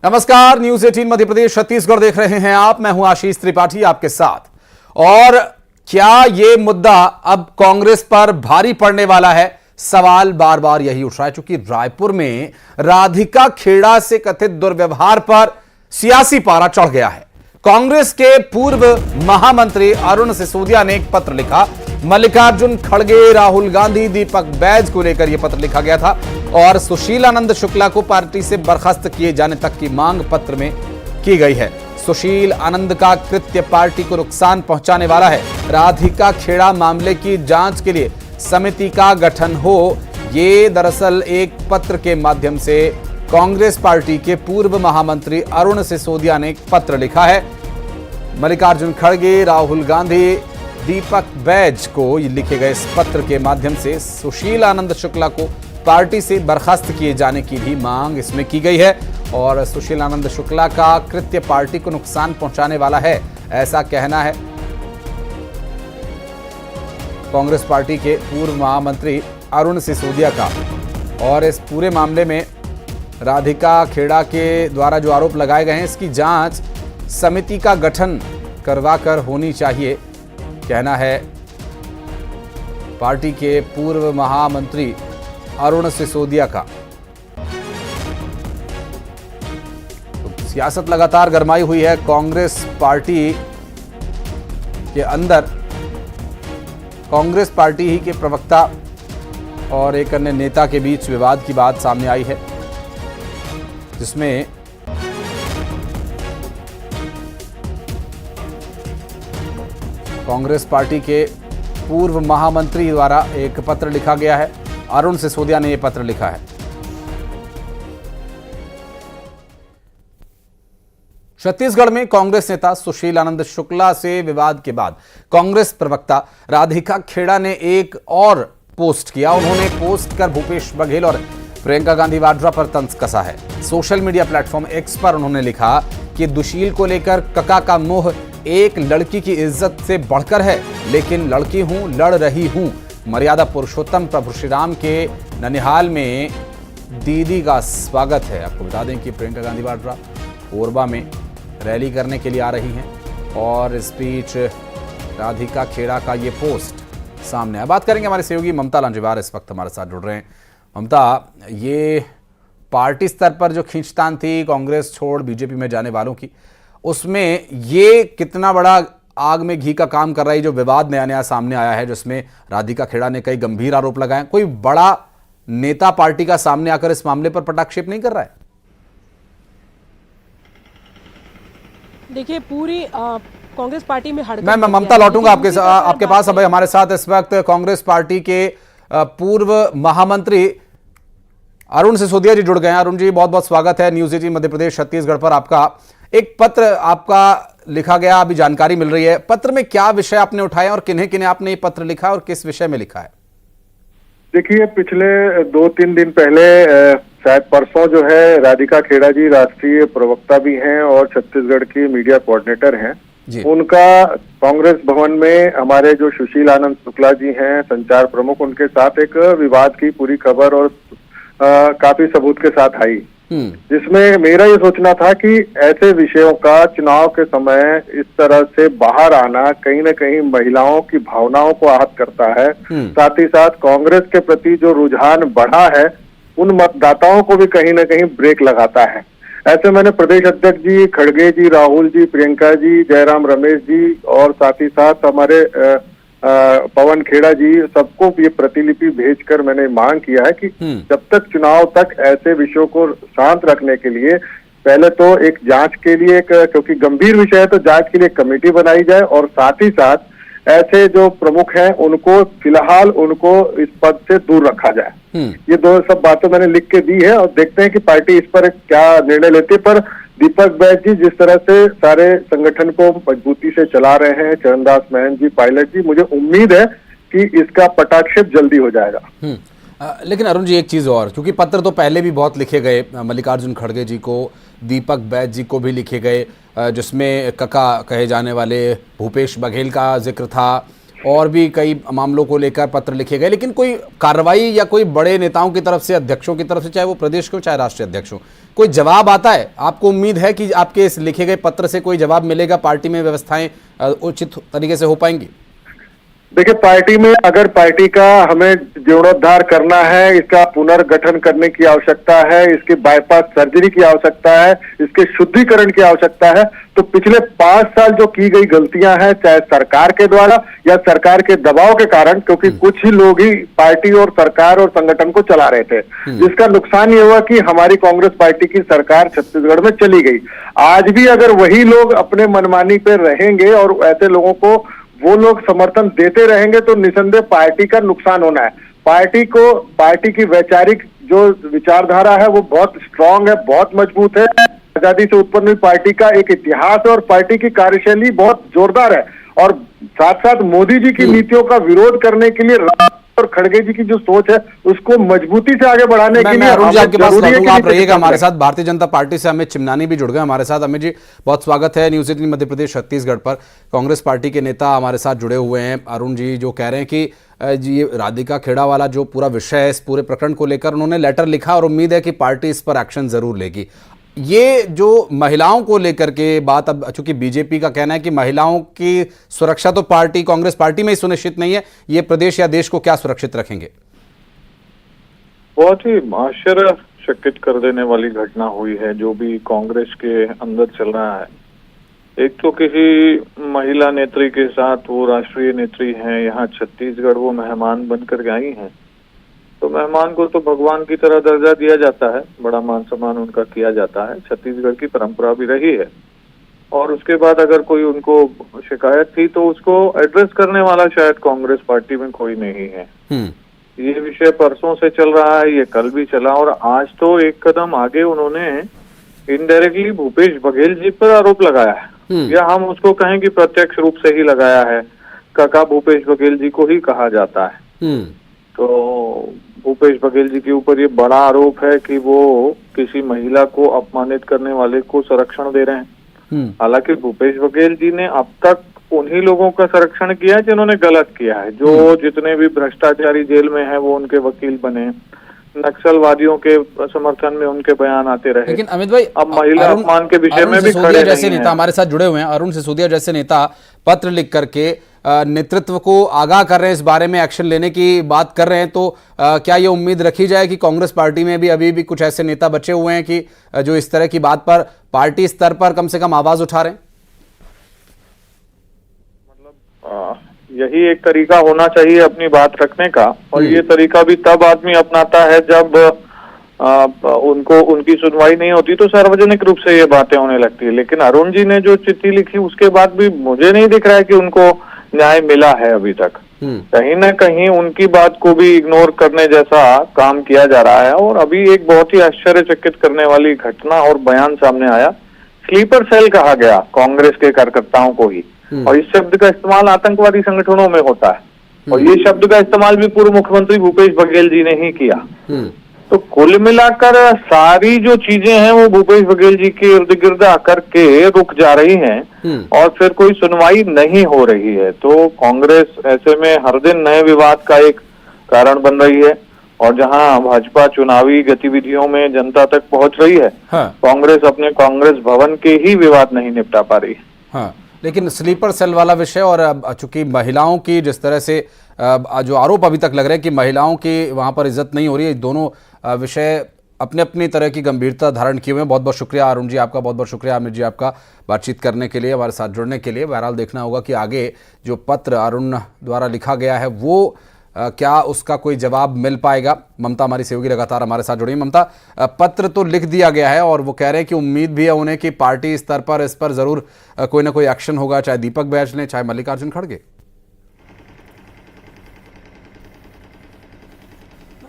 नमस्कार, न्यूज 18 मध्य प्रदेश छत्तीसगढ़ देख रहे हैं आप। मैं हूं आशीष त्रिपाठी आपके साथ। और क्या ये मुद्दा अब कांग्रेस पर भारी पड़ने वाला है? सवाल बार बार यही उठ रहा है, क्योंकि रायपुर में राधिका खेड़ा से कथित दुर्व्यवहार पर सियासी पारा चढ़ गया है। कांग्रेस के पूर्व महामंत्री अरुण सिसोदिया ने एक पत्र लिखा। मल्लिकार्जुन खड़गे, राहुल गांधी, दीपक बैज को लेकर यह पत्र लिखा गया था और सुशील आनंद शुक्ला को पार्टी से बर्खास्त किए जाने तक की मांग पत्र में की गई है। सुशील आनंद का कृत्य पार्टी को नुकसान पहुंचाने वाला है। राधिका खेड़ा मामले की जांच के लिए समिति का गठन हो, ये दरअसल एक पत्र के माध्यम से कांग्रेस पार्टी के पूर्व महामंत्री अरुण सिसोदिया ने एक पत्र लिखा है। मल्लिकार्जुन खड़गे, राहुल गांधी, दीपक बैज को लिखे गए इस पत्र के माध्यम से सुशील आनंद शुक्ला को पार्टी से बर्खास्त किए जाने की भी मांग इसमें की गई है। और सुशील आनंद शुक्ला का कृत्य पार्टी को नुकसान पहुंचाने वाला है, ऐसा कहना है कांग्रेस पार्टी के पूर्व महामंत्री अरुण सिसोदिया का। और इस पूरे मामले में राधिका खेड़ा के द्वारा जो आरोप लगाए गए हैं, इसकी जांच समिति का गठन करवाकर होनी चाहिए, कहना है पार्टी के पूर्व महामंत्री अरुण सिसोदिया का। तो सियासत लगातार गरमाई हुई है कांग्रेस पार्टी के अंदर। कांग्रेस पार्टी ही के प्रवक्ता और एक अन्य नेता के बीच विवाद की बात सामने आई है, जिसमें कांग्रेस पार्टी के पूर्व महामंत्री द्वारा एक पत्र लिखा गया है। अरुण सिसोदिया ने यह पत्र लिखा है। छत्तीसगढ़ में कांग्रेस नेता सुशील आनंद शुक्ला से विवाद के बाद कांग्रेस प्रवक्ता राधिका खेड़ा ने एक और पोस्ट किया। उन्होंने पोस्ट कर भूपेश बघेल और प्रियंका गांधी वाड्रा पर तंज कसा है। सोशल मीडिया प्लेटफॉर्म एक्स पर उन्होंने लिखा कि दुशील को लेकर कका का मोह एक लड़की की इज्जत से बढ़कर है, लेकिन लड़की हूं, लड़ रही हूं। मर्यादा पुरुषोत्तम प्रभु श्री राम के ननिहाल में दीदी का स्वागत है। आपको बता दें कि प्रियंका गांधी वाड्रा कोरबा में रैली करने के लिए आ रही हैं और इस बीच राधिका खेड़ा का ये पोस्ट सामने है। बात करेंगे हमारे सहयोगी ममता लांजेवार इस वक्त हमारे साथ जुड़ रहे हैं। ममता, ये पार्टी स्तर पर जो खींचतान थी कांग्रेस छोड़ बीजेपी में जाने वालों की, उसमें ये कितना बड़ा आग में घी का काम कर रहा है? जो विवाद नया नया सामने आया है, जिसमें राधिका खेड़ा ने कई गंभीर आरोप लगाए, कोई बड़ा नेता पार्टी का सामने आकर इस मामले पर पटाक्षेप नहीं कर रहा है? देखिए, पूरी कांग्रेस पार्टी में हड़कंप। मैं ममता लौटूंगा आपके पास। अब हमारे साथ इस वक्त कांग्रेस पार्टी के पूर्व महामंत्री अरुण सिसोदिया जी जुड़ गए हैं। अरुण जी, बहुत बहुत स्वागत है न्यूज 18 मध्य प्रदेश छत्तीसगढ़ पर। आपका एक पत्र आपका लिखा गया, अभी जानकारी मिल रही है। पत्र में क्या विषय आपने उठाए और किन्हें किन्हें आपने ये पत्र लिखा और किस विषय में लिखा है? देखिए, पिछले 2-3 दिन पहले, शायद परसों जो है, राधिका खेड़ा जी राष्ट्रीय प्रवक्ता भी हैं और छत्तीसगढ़ की मीडिया कोऑर्डिनेटर हैं। उनका कांग्रेस भवन में हमारे जो सुशील आनंद शुक्ला जी हैं, संचार प्रमुख, उनके साथ एक विवाद की पूरी खबर और काफी सबूत के साथ आई, जिसमें मेरा ये सोचना था कि ऐसे विषयों का चुनाव के समय इस तरह से बाहर आना कहीं न कहीं महिलाओं की भावनाओं को आहत करता है। साथ ही साथ कांग्रेस के प्रति जो रुझान बढ़ा है, उन मतदाताओं को भी कहीं न कहीं ब्रेक लगाता है। ऐसे मैंने प्रदेश अध्यक्ष जी खड़गे जी, राहुल जी, प्रियंका जी, जयराम रमेश जी और साथ ही साथ हमारे पवन खेड़ा जी, सबको ये प्रतिलिपि भेजकर मैंने मांग किया है कि जब तक चुनाव तक ऐसे विषयों को शांत रखने के लिए पहले तो एक जांच के लिए, क्योंकि गंभीर विषय है, तो जांच के लिए कमेटी बनाई जाए और साथ ही साथ ऐसे जो प्रमुख हैं उनको फिलहाल उनको इस पद से दूर रखा जाए। ये दो सब बातें मैंने लिख के दी है और देखते हैं कि पार्टी इस पर क्या निर्णय लेती है। पर दीपक बैज जी जिस तरह से सारे संगठन को मजबूती से चला रहे हैं, चरणदास महंत जी, पायलट जी, मुझे उम्मीद है कि इसका पटाक्षेप जल्दी हो जाएगा। लेकिन अरुण जी, एक चीज और, क्योंकि पत्र तो पहले भी बहुत लिखे गए, मल्लिकार्जुन खड़गे जी को, दीपक बैज जी को भी लिखे गए, जिसमें कका कहे जाने वाले भूपेश बघेल का जिक्र था और भी कई मामलों को लेकर पत्र लिखे गए, लेकिन कोई कार्रवाई या कोई बड़े नेताओं की तरफ से, अध्यक्षों की तरफ से, चाहे वो प्रदेश के हो चाहे राष्ट्रीय अध्यक्ष हो, कोई जवाब आता है? आपको उम्मीद है कि आपके इस लिखे गए पत्र से कोई जवाब मिलेगा, पार्टी में व्यवस्थाएं उचित तरीके से हो पाएंगी? देखिए, पार्टी में अगर पार्टी का हमें जीर्णोद्धार करना है, इसका पुनर्गठन करने की आवश्यकता है, इसके बाईपास सर्जरी की आवश्यकता है, इसके शुद्धिकरण की आवश्यकता है, तो पिछले 5 साल जो की गई गलतियां हैं, चाहे सरकार के द्वारा या सरकार के दबाव के कारण, क्योंकि कुछ ही लोग ही पार्टी और सरकार और संगठन को चला रहे थे, जिसका नुकसान ये हुआ कि हमारी कांग्रेस पार्टी की सरकार छत्तीसगढ़ में चली गई। आज भी अगर वही लोग अपने मनमानी पे रहेंगे और ऐसे लोगों को वो लोग समर्थन देते रहेंगे तो निसंदेह पार्टी का नुकसान होना है। पार्टी की वैचारिक जो विचारधारा है वो बहुत स्ट्रांग है, बहुत मजबूत है। आजादी से उत्पन्न हुई पार्टी का एक इतिहास है और पार्टी की कार्यशैली बहुत जोरदार है, और साथ साथ मोदी जी की नीतियों का विरोध करने के लिए और खड़गे जी की जो सोच है उसको मजबूती से आगे बढ़ाने के लिए अरुण जी आपके पास लौटूंगा, आप रहिएगा हमारे साथ। भारतीय जनता पार्टी से अमित चिमनानी भी जुड़ गए हमारे साथ। अमित जी, बहुत स्वागत है न्यूज़ 18 मध्य प्रदेश छत्तीसगढ़ पर। कांग्रेस पार्टी के नेता हमारे साथ जुड़े हुए हैं। अरुण जी जो कह रहे हैं कि ये राधिका खेड़ा वाला जो पूरा विषय है, इस पूरे प्रकरण को लेकर उन्होंने लेटर लिखा और उम्मीद है कि पार्टी इस पर एक्शन जरूर लेगी। ये जो महिलाओं को लेकर के बात, अब चूंकि बीजेपी का कहना है कि महिलाओं की सुरक्षा तो पार्टी, कांग्रेस पार्टी में ही सुनिश्चित नहीं है, ये प्रदेश या देश को क्या सुरक्षित रखेंगे? बहुत ही आश्चर्यचकित कर देने वाली घटना हुई है जो भी कांग्रेस के अंदर चल रहा है। एक तो किसी महिला नेत्री के साथ, वो राष्ट्रीय नेत्री हैं, यहाँ छत्तीसगढ़ वो मेहमान बनकर के आई हैं, तो मेहमान को तो भगवान की तरह दर्जा दिया जाता है, बड़ा मान सम्मान उनका किया जाता है, छत्तीसगढ़ की परंपरा भी रही है। और उसके बाद अगर कोई उनको शिकायत थी तो उसको एड्रेस करने वाला शायद कांग्रेस पार्टी में कोई नहीं है। ये विषय परसों से चल रहा है, ये कल भी चला, और आज तो एक कदम आगे उन्होंने इनडायरेक्टली भूपेश बघेल जी पर आरोप लगाया है, या हम उसको कहें कि प्रत्यक्ष रूप से ही लगाया है। काका भूपेश बघेल जी को ही कहा जाता है। तो भूपेश बघेल जी के ऊपर ये बड़ा आरोप है कि वो किसी महिला को अपमानित करने वाले को संरक्षण दे रहे हैं। हालांकि भूपेश बघेल जी ने अब तक उन्हीं लोगों का संरक्षण किया है जिन्होंने गलत किया है, जो जितने भी भ्रष्टाचारी जेल में हैं वो उनके वकील बने, नक्सलवादियों के समर्थन में उनके बयान आते रहे। लेकिन अमित भाई, अब महिला अपमान के विषय में भी खड़े जैसे नेता हमारे साथ जुड़े हुए हैं, अरुण सिसोदिया जैसे नेता पत्र लिख करके नेतृत्व को आगाह कर रहे हैं, इस बारे में एक्शन लेने की बात कर रहे हैं, तो क्या ये उम्मीद रखी जाए कि कांग्रेस पार्टी में भी अभी भी कुछ ऐसे नेता बचे हुए हैं कि जो इस तरह की बात पर पार्टी स्तर पर कम से कम आवाज उठा रहे हैं? मतलब यही एक तरीका होना चाहिए अपनी बात रखने का, और ये तरीका भी तब आदमी अपनाता है जब उनको उनकी सुनवाई नहीं होती तो सार्वजनिक रूप से ये बातें होने लगती है। लेकिन अरुण जी ने जो चिट्ठी लिखी उसके बाद भी मुझे नहीं दिख रहा है कि उनको न्याय मिला है अभी तक। कहीं ना कहीं उनकी बात को भी इग्नोर करने जैसा काम किया जा रहा है। और अभी एक बहुत ही आश्चर्यचकित करने वाली घटना और बयान सामने आया। स्लीपर सेल कहा गया कांग्रेस के कार्यकर्ताओं को ही, और इस शब्द का इस्तेमाल आतंकवादी संगठनों में होता है, और ये शब्द का इस्तेमाल भी पूर्व मुख्यमंत्री भूपेश बघेल जी ने ही किया। तो कुल मिलाकर सारी जो चीजें हैं वो भूपेश बघेल जी के इर्द गिर्द आकर के रुक जा रही हैं, और फिर कोई सुनवाई नहीं हो रही है। तो कांग्रेस ऐसे में हर दिन नए विवाद का एक कारण बन रही है, और जहां भाजपा चुनावी गतिविधियों में जनता तक पहुंच रही है, कांग्रेस अपने कांग्रेस भवन के ही विवाद नहीं निपटा पा रही। हाँ, लेकिन स्लीपर सेल वाला विषय, और चूंकि महिलाओं की जिस तरह से जो आरोप अभी तक लग रहे हैं कि महिलाओं की वहां पर इज्जत नहीं हो रही है, दोनों विषय अपने अपनी तरह की गंभीरता धारण किए हुए हैं। बहुत बहुत शुक्रिया अरुण जी आपका, बहुत बहुत शुक्रिया अमित जी आपका बातचीत करने के लिए, हमारे साथ जुड़ने के लिए। बहरहाल देखना होगा कि आगे जो पत्र अरुण द्वारा लिखा गया है वो क्या उसका कोई जवाब मिल पाएगा। ममता हमारी सहयोगी लगातार हमारे साथ जुड़ी। ममता, पत्र तो लिख दिया गया है और वो कह रहे हैं कि उम्मीद भी है उन्हें कि पार्टी स्तर पर इस पर जरूर कोई ना कोई एक्शन होगा, चाहे दीपक बैज ने, चाहे मल्लिकार्जुन खड़गे।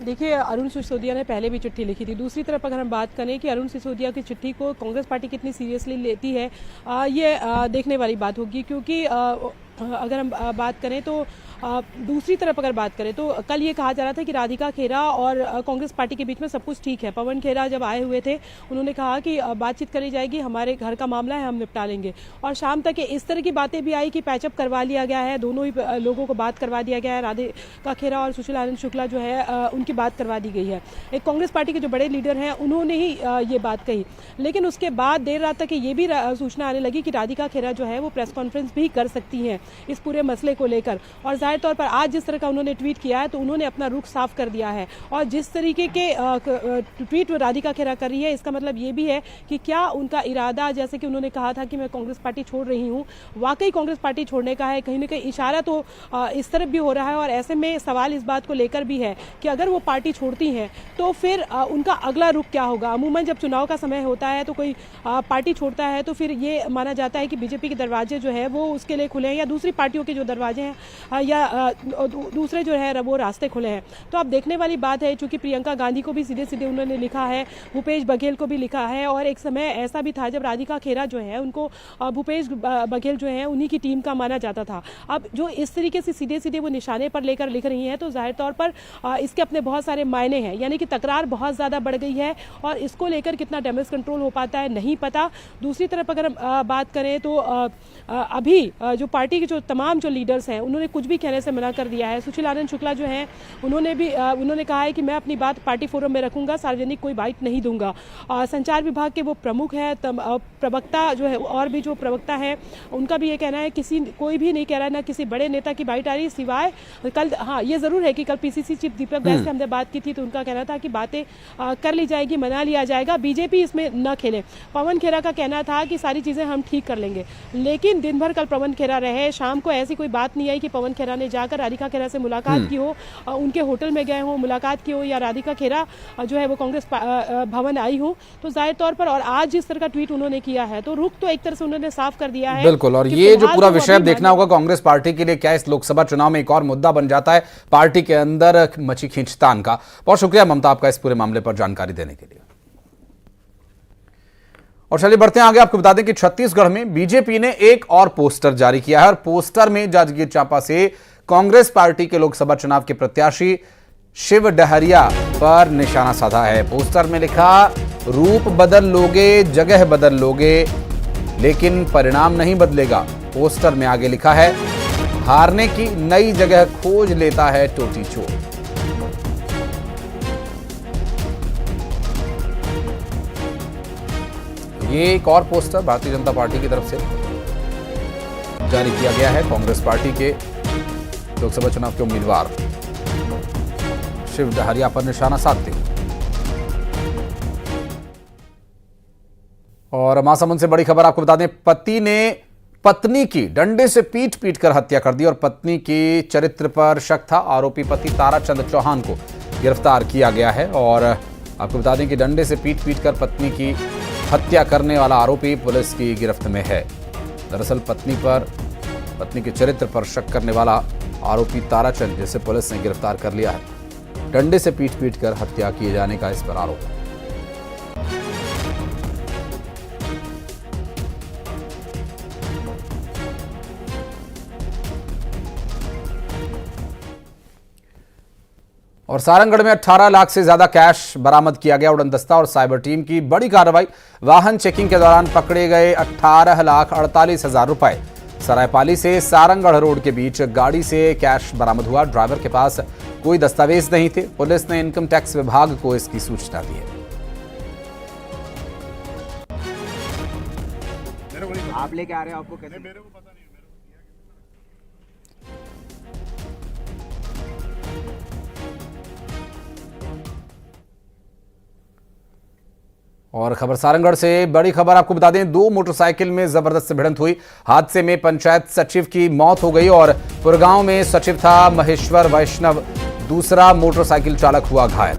देखिए, अरुण सिसोदिया ने पहले भी चिट्ठी लिखी थी। दूसरी तरफ अगर हम बात करें कि अरुण सिसोदिया की चिट्ठी को कांग्रेस पार्टी कितनी सीरियसली लेती है, ये देखने वाली बात होगी, क्योंकि अगर हम बात करें तो दूसरी तरफ अगर बात करें तो कल ये कहा जा रहा था कि राधिका खेरा और कांग्रेस पार्टी के बीच में सब कुछ ठीक है। पवन खेरा जब आए हुए थे उन्होंने कहा कि बातचीत करी जाएगी, हमारे घर का मामला है, हम निपटा लेंगे। और शाम तक इस तरह की बातें भी आई कि पैचअप करवा लिया गया है, दोनों ही लोगों को बात करवा दिया गया है। राधिका खेरा और सुशील आनंद शुक्ला जो है उनकी बात करवा दी गई है। एक कांग्रेस पार्टी के जो बड़े लीडर हैं उन्होंने ही ये बात कही। लेकिन उसके बाद देर रात तक ये भी सूचना आने लगी कि राधिका खेरा जो है वो प्रेस कॉन्फ्रेंस भी कर सकती हैं इस पूरे मसले को लेकर। और जाहिर तौर पर आज जिस तरह का उन्होंने ट्वीट किया है तो उन्होंने अपना रुख साफ कर दिया है। और जिस तरीके के ट्वीट राधिका खेरा कर रही है इसका मतलब ये भी है कि क्या उनका इरादा, जैसे कि उन्होंने कहा था कि मैं कांग्रेस पार्टी छोड़ रही हूँ, वाकई कांग्रेस पार्टी छोड़ने का है। कहीं ना कहीं इशारा तो इस तरफ भी हो रहा है। और ऐसे में सवाल इस बात को लेकर भी है कि अगर वो पार्टी छोड़ती हैं तो फिर उनका अगला रुख क्या होगा। अमूमन जब चुनाव का समय होता है तो कोई पार्टी छोड़ता है तो फिर ये माना जाता है कि बीजेपी के दरवाजे जो है वो उसके लिए खुले हैं, या दूसरी पार्टियों के जो दरवाजे हैं या दूसरे जो है वो रास्ते खुले हैं। तो अब देखने वाली बात है, चूंकि प्रियंका गांधी को भी सीधे सीधे उन्होंने लिखा है, भूपेश बघेल को भी लिखा है। और एक समय ऐसा भी था जब राधिका खेरा जो है उनको भूपेश बघेल जो है उन्हीं की टीम का माना जाता था। अब जो इस तरीके से सीधे सीधे वो निशाने पर लेकर लिख रही हैं तो जाहिर तौर पर इसके अपने बहुत सारे मायने हैं, यानी कि तकरार बहुत ज़्यादा बढ़ गई है और इसको लेकर कितना डैमेज कंट्रोल हो पाता है नहीं पता। दूसरी तरफ अगर हम बात करें तो अभी जो पार्टी के जो तमाम जो लीडर्स हैं उन्होंने कुछ भी कहने से मना कर दिया है। सुशील आनंद शुक्ला जो हैं उन्होंने कहा है कि मैं अपनी बात पार्टी फोरम में रखूंगा, सार्वजनिक कोई बाइट नहीं दूंगा। संचार विभाग के वो प्रमुख है, प्रवक्ता जो है और भी जो प्रवक्ता है उनका भी ये कहना है कोई भी नहीं कह रहा है, ना किसी बड़े नेता की बाइट आ रही सिवाय कल। हाँ, ये जरूर है कि कल पीसीसी चीफ दीपक बैस से हमने बात की थी तो उनका कहना था कि बातें कर ली जाएगी, मना लिया जाएगा, बीजेपी इसमें न खेले। पवन खेरा का कहना था कि सारी चीजें हम ठीक कर लेंगे। लेकिन दिन भर कल पवन खेरा रहे, शाम को ऐसी कोई बात नहीं आई कि पवन खेरा ने जाकर राधिका खेरा से मुलाकात की हो, उनके होटल में गए हो, मुलाकात की हो, या राधिका खेरा जो है वो कांग्रेस भवन आई हो। तो जाहिर तौर पर और आज जिस तरह का ट्वीट उन्होंने किया है तो रुख तो एक तरह से उन्होंने साफ कर दिया है। बिल्कुल, और ये जो पूरा विषय देखना होगा कांग्रेस पार्टी के लिए क्या इस लोकसभा चुनाव में एक और मुद्दा बन जाता है पार्टी के अंदर मची खींचतान का। बहुत शुक्रिया ममता आपका इस पूरे मामले पर जानकारी देने के लिए। और चलिए बढ़ते हैं आगे, आपको बता दें कि छत्तीसगढ़ में बीजेपी ने एक और पोस्टर जारी किया है और पोस्टर में जांजगीर चांपा से कांग्रेस पार्टी के लोकसभा चुनाव के प्रत्याशी शिव डहरिया पर निशाना साधा है। पोस्टर में लिखा, रूप बदल लोगे, जगह बदल लोगे, लेकिन परिणाम नहीं बदलेगा। पोस्टर में आगे लिखा है, हारने की नई जगह खोज लेता है टोटी चोर। ये एक और पोस्टर भारतीय जनता पार्टी की तरफ से जारी किया गया है कांग्रेस पार्टी के लोकसभा चुनाव के उम्मीदवार शिव डहरिया पर निशाना साधते हुए। और महासमुंद से बड़ी खबर आपको बता दें, पति ने पत्नी की डंडे से पीट पीट कर हत्या कर दी और पत्नी की चरित्र पर शक था। आरोपी पति ताराचंद चौहान को गिरफ्तार किया गया है। और आपको बता दें कि डंडे से पीट पीट कर पत्नी की हत्या करने वाला आरोपी पुलिस की गिरफ्त में है। दरअसल पत्नी के चरित्र पर शक करने वाला आरोपी ताराचंद, जिसे पुलिस ने गिरफ्तार कर लिया है, डंडे से पीट पीट कर हत्या किए जाने का इस पर आरोप है। और सारंगढ़ में 18 लाख से ज्यादा कैश बरामद किया गया। उड़नदस्ता और साइबर टीम की बड़ी कार्रवाई। वाहन चेकिंग के दौरान पकड़े गए 18,48,000 रुपए। सरायपाली से सारंगढ़ रोड के बीच गाड़ी से कैश बरामद हुआ। ड्राइवर के पास कोई दस्तावेज नहीं थे। पुलिस ने इनकम टैक्स विभाग को इसकी सूचना दी है। आप लेके आ रहे हो, आपको कैसे? मेरे को पता नहीं। और खबर सारंगढ़ से बड़ी खबर आपको बता दें, 2 मोटरसाइकिल में जबरदस्त भिड़ंत हुई। हादसे में पंचायत सचिव की मौत हो गई और पुरगांव में सचिव था महेश्वर वैष्णव, दूसरा मोटरसाइकिल चालक हुआ घायल।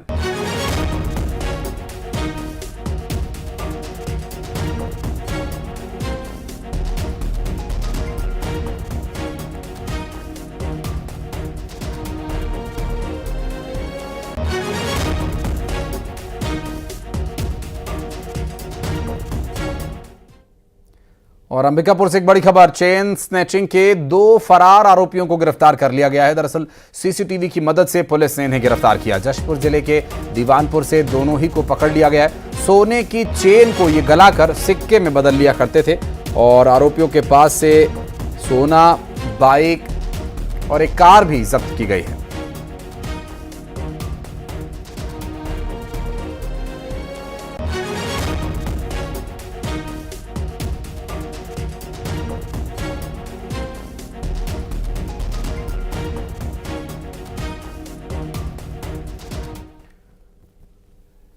और अंबिकापुर से एक बड़ी खबर, चेन स्नैचिंग के 2 फरार आरोपियों को गिरफ्तार कर लिया गया है। दरअसल सीसीटीवी की मदद से पुलिस ने इन्हें गिरफ्तार किया। जशपुर जिले के दीवानपुर से दोनों ही को पकड़ लिया गया है। सोने की चेन को ये गलाकर सिक्के में बदल लिया करते थे और आरोपियों के पास से सोना, बाइक और एक कार भी जब्त की गई है।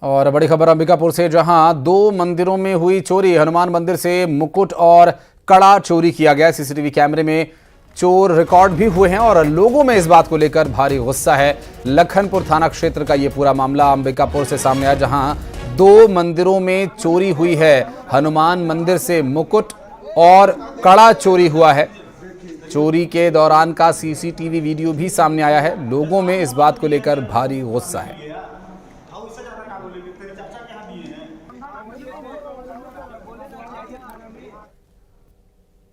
और बड़ी खबर अंबिकापुर से, जहां 2 मंदिरों में हुई चोरी। हनुमान मंदिर से मुकुट और कड़ा चोरी किया गया। सीसीटीवी कैमरे में चोर रिकॉर्ड भी हुए हैं और लोगों में इस बात को लेकर भारी गुस्सा है। लखनपुर थाना क्षेत्र का यह पूरा मामला अंबिकापुर से सामने आया, जहां 2 मंदिरों में चोरी हुई है। हनुमान मंदिर से मुकुट और कड़ा चोरी हुआ है। चोरी के दौरान का सीसीटीवी वीडियो भी सामने आया है। लोगों में इस बात को लेकर भारी गुस्सा है।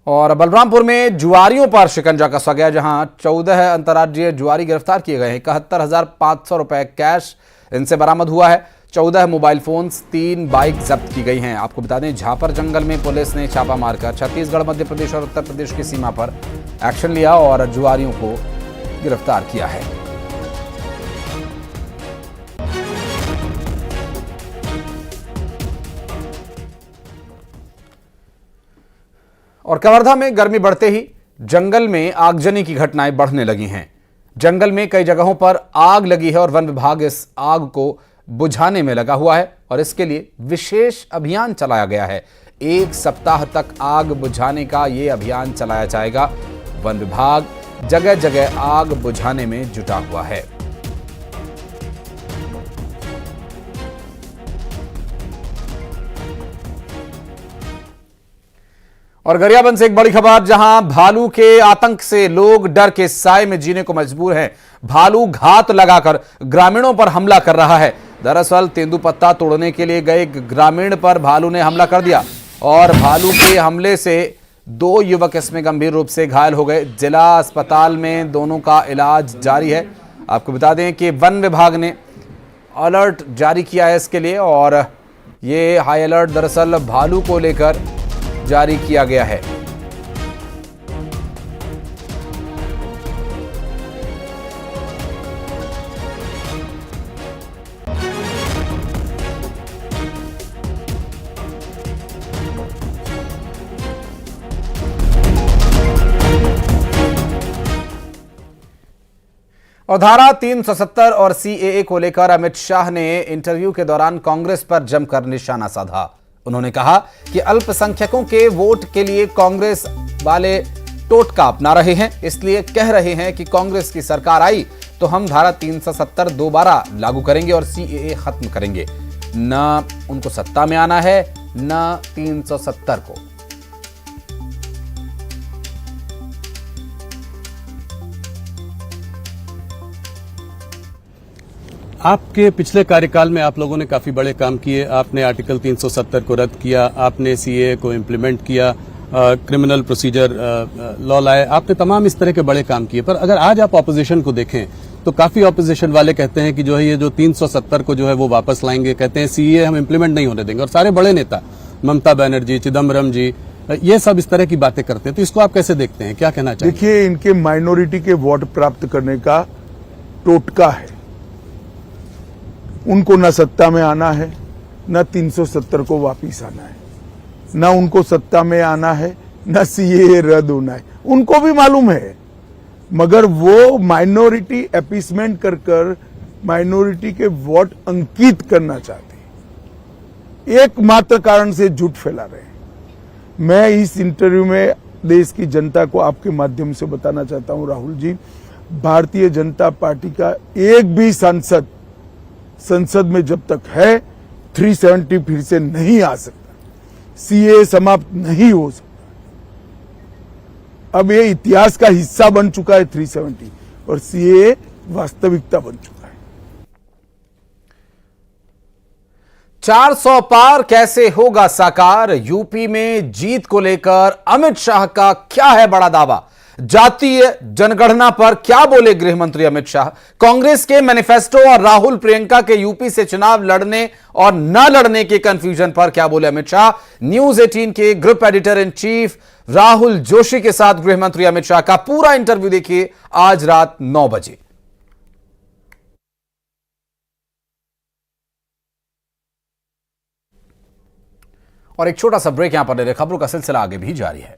और बलरामपुर में जुआरियों पर शिकंजा कसा गया, जहां 14 अंतर्राज्यीय जुआरी गिरफ्तार किए गए हैं। 71,500 रुपए कैश इनसे बरामद हुआ है। 14 मोबाइल फोन्स, 3 बाइक जब्त की गई हैं। आपको बता दें, झापर जंगल में पुलिस ने छापा मारकर छत्तीसगढ़, मध्य प्रदेश और उत्तर प्रदेश की सीमा पर एक्शन लिया और जुआरियों को गिरफ्तार किया है। और कवर्धा में गर्मी बढ़ते ही जंगल में आगजनी की घटनाएं बढ़ने लगी हैं। जंगल में कई जगहों पर आग लगी है और वन विभाग इस आग को बुझाने में लगा हुआ है और इसके लिए विशेष अभियान चलाया गया है। 1 सप्ताह तक आग बुझाने का यह अभियान चलाया जाएगा। वन विभाग जगह जगह आग बुझाने में जुटा हुआ है। और गरियाबंद से एक बड़ी खबर, जहां भालू के आतंक से लोग डर के साए में जीने को मजबूर हैं। भालू घात लगाकर ग्रामीणों पर हमला कर रहा है। दरअसल तेंदुपत्ता तोड़ने के लिए गए ग्रामीण पर भालू ने हमला कर दिया और भालू के हमले से 2 युवक इसमें गंभीर रूप से घायल हो गए। जिला अस्पताल में दोनों का इलाज जारी है। आपको बता दें कि वन विभाग ने अलर्ट जारी किया है इसके लिए और ये हाई अलर्ट दरअसल भालू को लेकर जारी किया गया है। और धारा 370 और सीएए को लेकर अमित शाह ने इंटरव्यू के दौरान कांग्रेस पर जमकर निशाना साधा। उन्होंने कहा कि अल्पसंख्यकों के वोट के लिए कांग्रेस वाले टोटका अपना रहे हैं, इसलिए कह रहे हैं कि कांग्रेस की सरकार आई तो हम धारा 370 दोबारा लागू करेंगे और सीएए खत्म करेंगे। न उनको सत्ता में आना है, न 370 को। आपके पिछले कार्यकाल में आप लोगों ने काफी बड़े काम किए। आपने आर्टिकल 370 को रद्द किया, आपने सीएए को इम्प्लीमेंट किया, क्रिमिनल प्रोसीजर लॉ लाए, आपने तमाम इस तरह के बड़े काम किए। पर अगर आज आप ऑपोजिशन को देखें तो काफी ऑपोजिशन वाले कहते हैं कि जो है ये जो 370 को जो है वो वापस लाएंगे, कहते हैं सीएए हम इम्प्लीमेंट नहीं होने देंगे। और सारे बड़े नेता, ममता बनर्जी, चिदम्बरम जी, ये सब इस तरह की बातें करते हैं। तो इसको आप कैसे देखते हैं, क्या कहना चाहिए? देखिए, इनके माइनॉरिटी के वोट प्राप्त करने का टोटका है। उनको न सत्ता में आना है, न 370 को वापिस आना है, न उनको सत्ता में आना है, न सीएए रद्द होना है। उनको भी मालूम है, मगर वो माइनॉरिटी अपीसमेंट कर माइनॉरिटी के वोट अंकित करना चाहते हैं। एकमात्र कारण से झूठ फैला रहे हैं। मैं इस इंटरव्यू में देश की जनता को आपके माध्यम से बताना चाहता हूं, राहुल जी, भारतीय जनता पार्टी का एक भी सांसद संसद में जब तक है 370 फिर से नहीं आ सकता, सीएए समाप्त नहीं हो सकता। अब ये इतिहास का हिस्सा बन चुका है 370 और सीएए वास्तविकता बन चुका है। 400 पार कैसे होगा साकार? यूपी में जीत को लेकर अमित शाह का क्या है बड़ा दावा? जातीय जनगणना पर क्या बोले गृह मंत्री अमित शाह? कांग्रेस के मैनिफेस्टो और राहुल प्रियंका के यूपी से चुनाव लड़ने और न लड़ने के कंफ्यूजन पर क्या बोले अमित शाह? न्यूज 18 के group editor in chief Rahul Joshi के साथ गृह मंत्री अमित शाह का पूरा इंटरव्यू देखिए आज रात 9 बजे। और एक छोटा सा ब्रेक यहां पर ले रहे, खबरों का सिलसिला आगे भी जारी है।